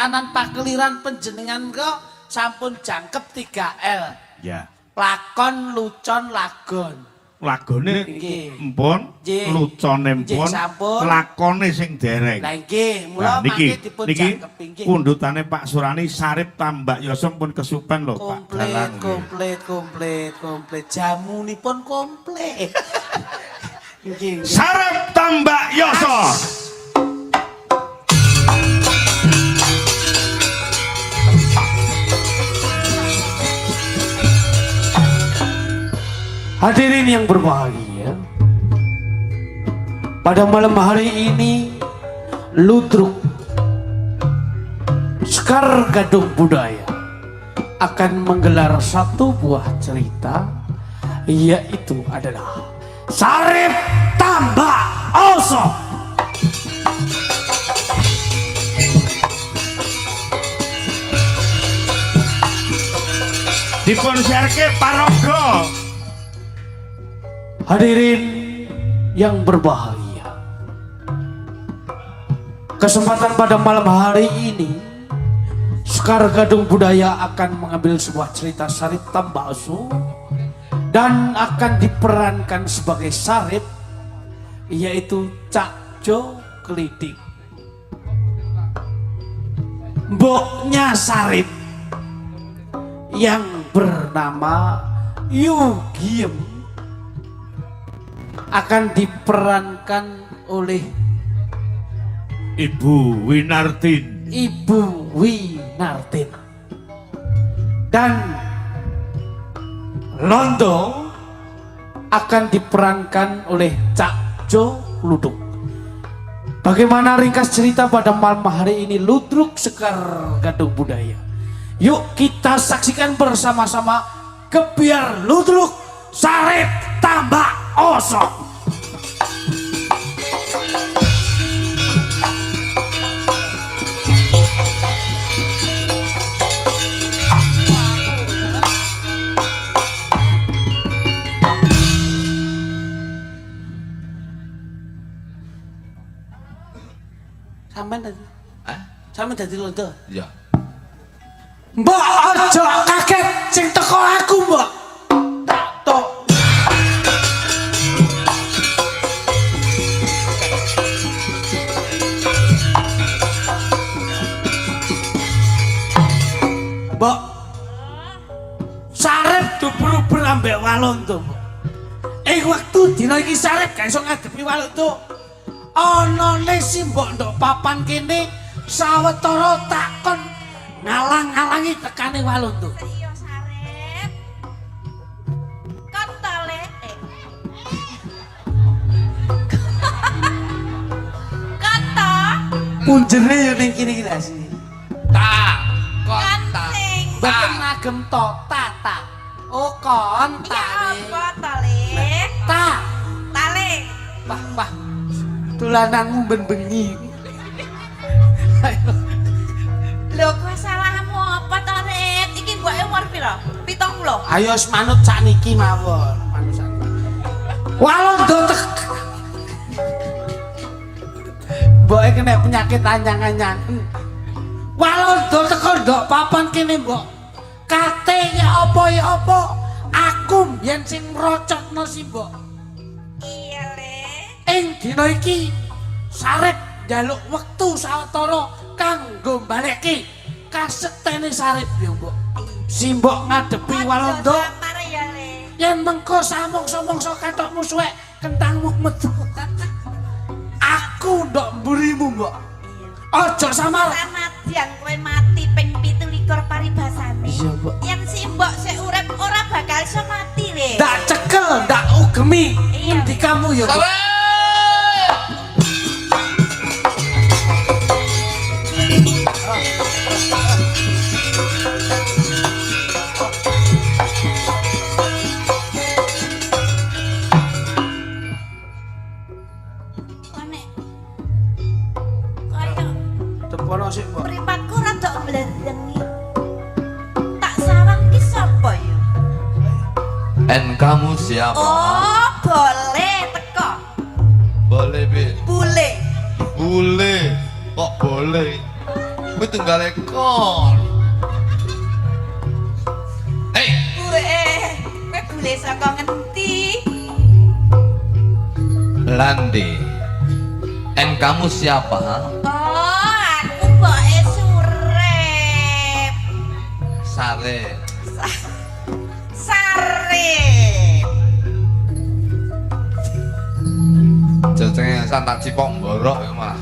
pakanan pakeliran panjenengan kok sampun jangkep 3L. Ya. Lakon, lucon, lagon. Lagone Nggih. mpun, Nggih. lucone Nggih, mpun, sampun. lakone sing dereng. Lah nggih, Nah, mula niki mangke dipun niki jangkepi nggih. pundutane Pak Surani Sarip tambak Yoso pun kesupen lho Pak Komplit, Dalang. komplit. Jamunipun komplit. Nggih, nggih. Sarip tambak Yoso. Hadirin yang berbahagia, pada malam hari ini Ludruk Sekar Gadung Budaya akan menggelar satu buah cerita, yaitu adalah Sarip Tambak Oso. Dipun serke paraga. Hadirin yang berbahagia, kesempatan pada malam hari ini Sekar Gadung Budaya akan mengambil sebuah cerita Sarip Tambak Oso dan akan diperankan sebagai Sarip, yaitu Cak Jo Klidik, mboknya Sarip yang bernama Yugiem akan diperankan oleh Ibu Winartin. Ibu Winartin, dan Londo akan diperankan oleh Cak Jo Luduk. Bagaimana ringkas cerita pada malam hari ini Ludruk Sekar Gadung Budaya? Yuk kita saksikan bersama-sama Gebiar Ludruk Sarip Tambak Oso. Sampai tadi, sampai tadi Londo. Ya. Mbak aja kaget sing teko aku mbak. Tak tok. Mbak Sarip dubur-ubur ambek Walondo mbak. Waktu dina iki Sarip gak iso ngadepi Walondo. Ana ne simbok ndok papan kene sawetara takon ngalang-alangi tekane Walondo. Iya Sarip. Kon to le. Kon to. Punjere yo ning kene iki lho sini. Tak. Kon tak. Mboten ngagem to tata. Oh kon Ya tale. apa to le? Ta. Tale. Wah. Tulananmu ben bengi. Ayo. Lho kok salahmu apa to Rip? Iki mboke umur pira? 70. Ayo wis manut sakniki mawon. Manut sakniki. Walondo tek. Mboke kena penyakit anyang-anyang. Walondo teko ndok papan kene mbok. Kate ya apa? Aku mbiyen sing ngrocokno si mbok. Iya le. Ing dina iki Sarip njaluk wektu sawetara kanggo balekke kasektene Sarip ya mbok. Si mbok ngadepi Walondo. Samar ya le. Yen mengko samongso-mongso katokmu suwek kentangmu metu. Aku ndok mburimu mbok. Ojo samar. Sanadyan kowe mati ping 17 paribasane. Iya, Mbok. Yen simbok sik urip ora bakal iso mati le. Ndak cekel, ndak ugemi. Iya. Endi kamu ya, Mbok? Tepono sik, Mbok. Mripatku rada mblendengi. Tak sawang ki sapa ya? Kamu siapa? Oh, boleh teko. Boleh, Bi. Bule. Boleh. Kok boleh? Kuwi tunggale kon. Hei, Kowe bule saka ngendi? Landi. En kamu siapa? Oh, aku mboke Surip. Sare. Sarip. Jajenge santak cipok mborok iku malah.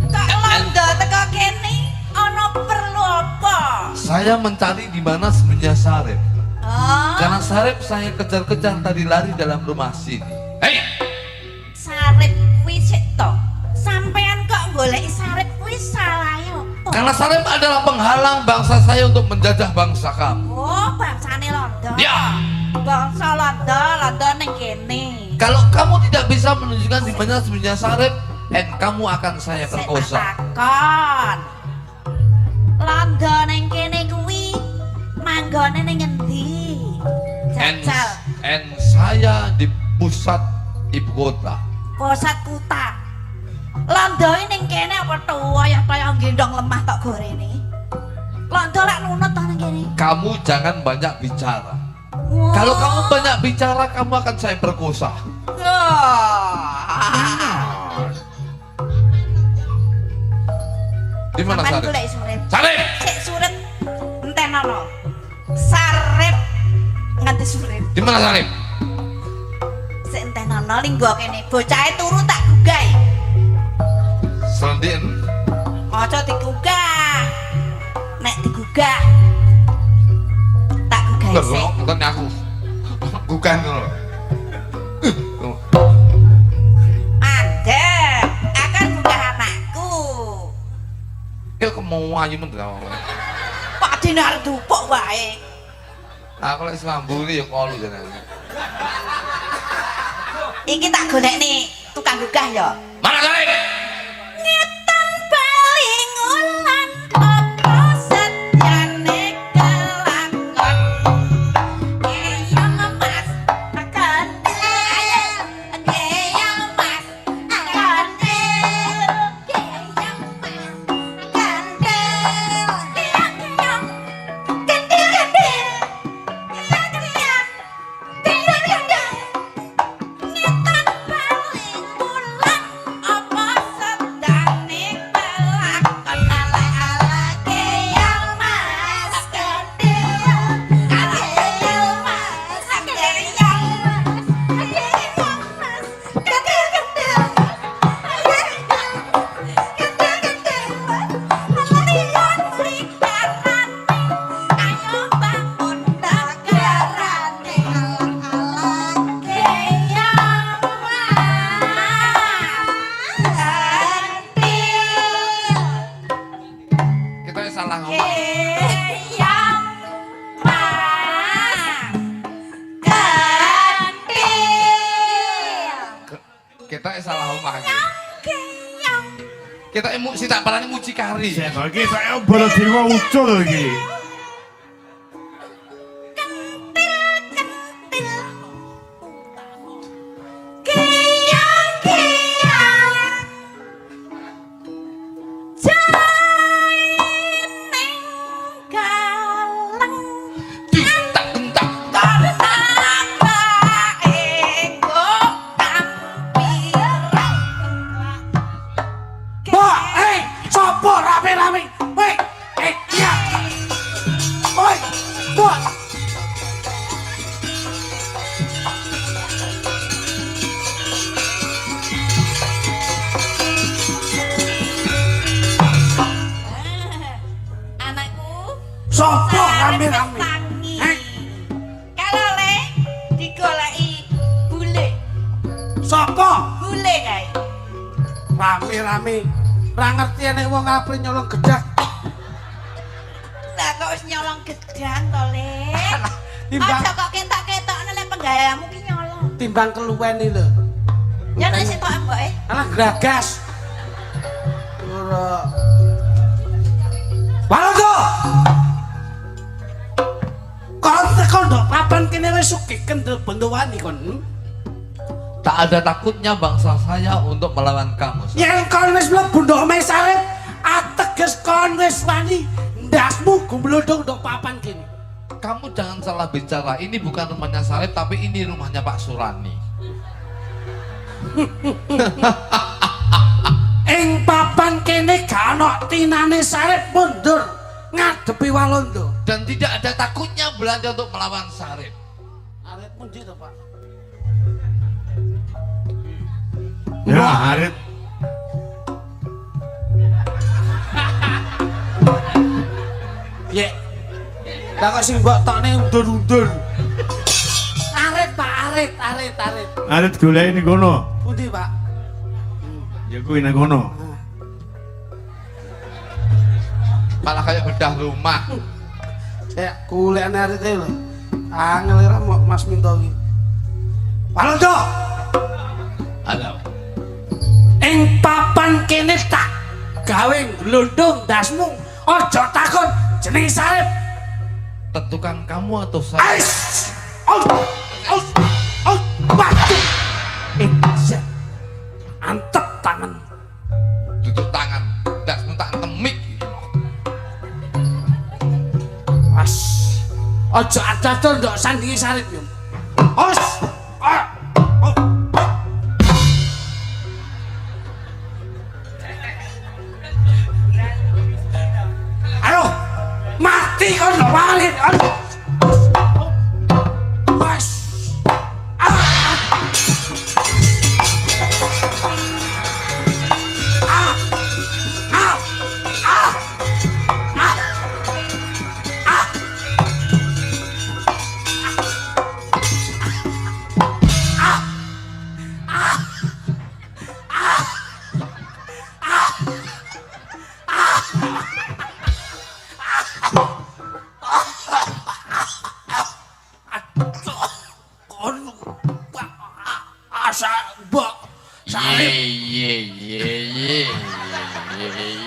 Kok londo teko kene ana perlu apa? Saya mencari di mana sembunyinya Sarip. Oh, Karena Sarip saya kejar-kejar tadi lari dalam rumah sini. Hei, Sarip kuwi sik to. Sampean kok goleki Sarip kuwi salah apa? karena Sarip adalah penghalang bangsa saya untuk menjajah bangsa kamu. Oh, bangsane londo. Ya, Bangsa londo ning kene. kalau kamu tidak bisa menunjukkan di mana sembunyinya Sarip, kamu akan saya Sik perkosa. takon. Londo ning kene kuwi manggone ning endi? Jajal Saya di pusat ibu kota. pusat kota. Londo ning kene apa tuwa ya kaya gendong lemah tok gorene. Londo lak nunut to ning kene. Kamu jangan banyak bicara. Wah. Kalau kamu banyak bicara, kamu akan saya perkosa. Di mana Sampeyan Sarip? golek Surip. Sarip! Sik Surip entenono. Sarip nganti Surip. Di mana Sarip? Sik entenono linggo kene. Bocahe turu tak gugah. Selendien. Aja digugah. Nek digugah tak gugah Loh, sik. bukan aku. Bukan loh. Mandek, akan gugah anakku. Ya kamu aja menterang. Pak dinar dupuk wae. Aku lagi selambuli ya kolu jenenge. Iki tak golekne tukang gugah ya. Mana Sarip? Ngetan paling ulan apa sedyane kelakon. Eyang mas kandil, eyang mas kandil, eyang mas kandil, eyang kandil kandil, kandil kandil. Ngetan paling ulan apa sedane kelakon ala-ala keyang mas kandil kandil mas keyang mas kandil kandil Lalian singkarane ayo bangun nagarane ala-ala keyang mas Kita salah ngomong. keyang mas kandil Kita salah ngomong. keyang Kita si tak parani mucikari. Saya kok iki saya bola dewa ucul iki. keyang keyang jaineng kaleng Tak gentak. tanang ego tampirang Mbak, sopo rame-rame? Woi, iya. Woi, Mbak. anakku Sopo Sarip rame-rame? tangi. Hei. Kalau le digoleki bule Sopo kae. rame-rame? Ra ngerti nek wong apri nyolong gedak. Lah kok wis nyolong gedang to, Le? Timbang Aja kok ketok-ketokne lek penggayamu ki nyolong. timbang keluwen iki lho. Ya nek sitok mboke. Alah gragas. Ora. Waldo. Kon tekan ndok papan kene wis sugih kendel bendowani kon. Tak ada takutnya bangsa saya untuk melawan kamu. Yen kon wis mlebu ndok omahe Sarip, Wis kon wis wani ndasmu gumblodong ndok papan kene. Kamu jangan salah bicara. Ini bukan rumahnya Sarip, tapi ini rumahnya Pak Surani. Ing papan kene gak ana tinane Sarip mundur ngadepi Walanda. Dan tidak ada takutnya Belanda untuk melawan Sarip. Arep pundi to, Pak? Ya, Harit. Piye? Lah kok sing mbok tokne undur-undur. Arit, Pak, arit. Harit golek ning kono. Pundi, Pak? Ya kuwi nang kono. Malah kayak bedah rumah. Ya, golekane arit e lho. Angel ora Mas Minto iki. Walanda. Halo. Ing papan kene tak gawe glondong dasmu. Aja takon jeneng Sarip. Tentukan kamu atau saya. Ais! Batu! Iya. Antep tangan. Duduk tangan. Dasmu tak temik. Mas. Aja ada-ada ndok sandingi Sarip yo. Os. Ayo. Mati kon lho walit. Mas.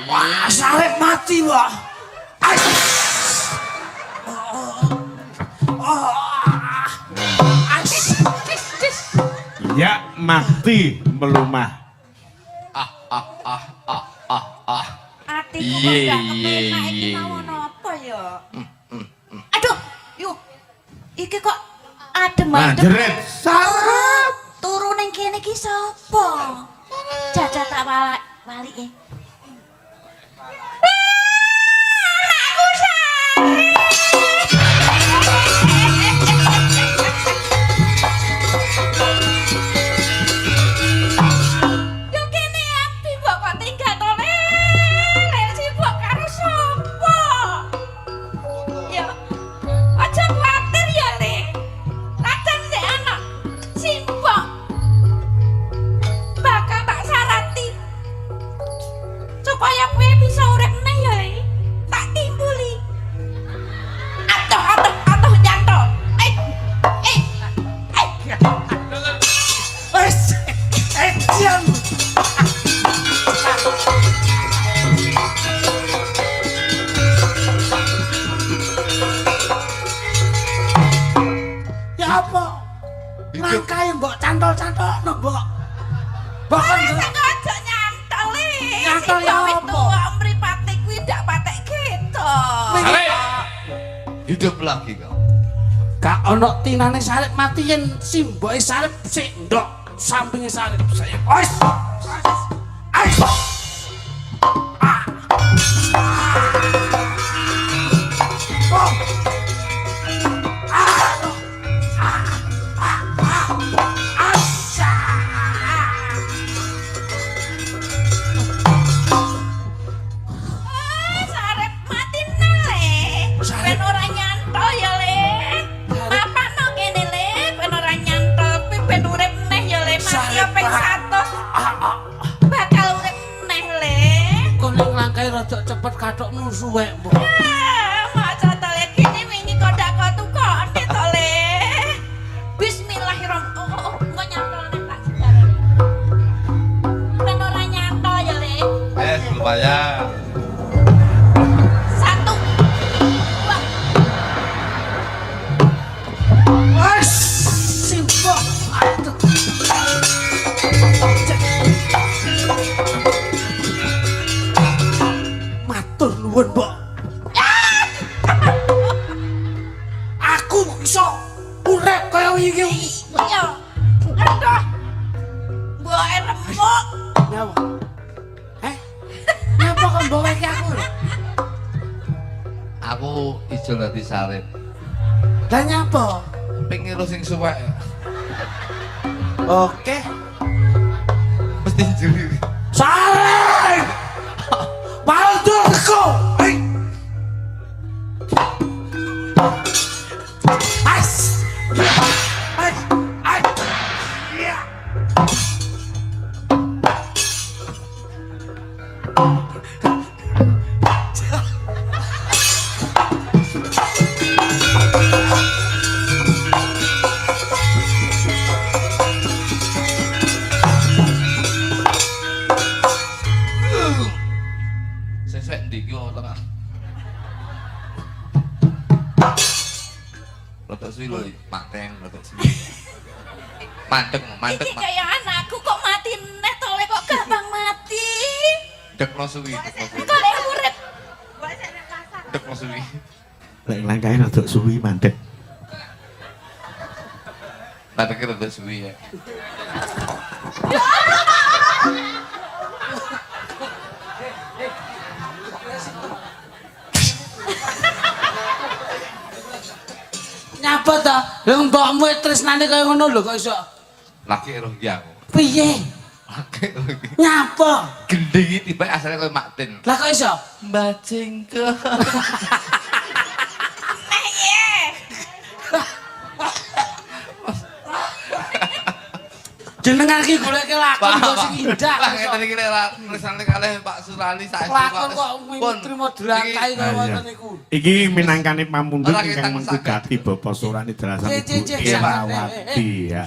Wah, Sarip mati, Mbak. Ya mati melumah. Atiku Iye, kok gak iye, kepenak iki iye. mawon apa ya? Aduh, yuk. Iki kok adem-adem. Jeret. Sarip. Turu ning kene iki sapa? Jajah tak walike. Anakku Sarip. Yo kene ati mbok kok tinggal to Le. Lek sibuk karo sapa? Ya. Aja kuwatir ya, Le. Kadang sik ana simbok. Bakal tak sarati. Supaya kowe bisa urip meneh ya, Le. Tak timbuli. Atuh nyanto. Wes. Diam. Ya apa? Nangkae mbok cantol-cantolno, Mbok. Mbok kan Ora sengaja nyantol, Le. Nyantol ya Sing apa? tua mripate kuwi ndak patek gitu. Sarip. Hidup lagi kau. gak ono tinane Sarip mati yen simboke Sarip sik ndok sampinge Sarip. Wes. Ais. Sarip mati Le. Ben ora nyantol ya, Le. Papano kene, Le. Ben ora nyantol, kuwi ben urip neh ya, Le. Mati Sarip, ping Pak. 100. Bakal urip neh, Le. Kon ning langkai rada cepet kathokmu suwek, Mbok. Maca to Le kene wingi kodak tukone to Le. Bismillahirrahmanirrahim. Engko nyantol nek tak sejarah. Ben ora nyantol ya, Le. Belum bayar. 1 2 Wes. Simbok. Aduh. Mati Aku ijo dadi sarip. Lah nyapa? Pengen lo sing suwek. Oke. Mesti juri. Sarip! Paldurku! Ais! Ais! Ais! Iya! Sing suwek ndi ki ora tengah. Rodok suwi lho, mateng rodok suwi. Mandek, mandek. Iki kayak anakku kok mati neh tole kok gampang mati. Dekno suwi, dekno suwi. Kok lek urip. Dekno suwi. Lek langkahe rada suwi mandek. Mandek rodok suwi ya. Nyapa ta? Lah mbokmu tresnane kaya ngono lho kok iso. Laki roh iki aku. Piye? Laki roh iki. Nyapa? Gendeng iki tipe asale koyo Maktin. Lah kok iso? Mbak Cengke. Jenengan iki goleke lakon kok sing indah. Lah ngeten iki lek tulisane kalih Pak Surali saestu Lakon kok trimo drangkai kaya Ah, iya. ngoten niku. Iki minangkane pamundhut Ora ingkang kita mengkudati Bapak Surani dalasan Cek, Ibu cek, cek, Elawati. Ya.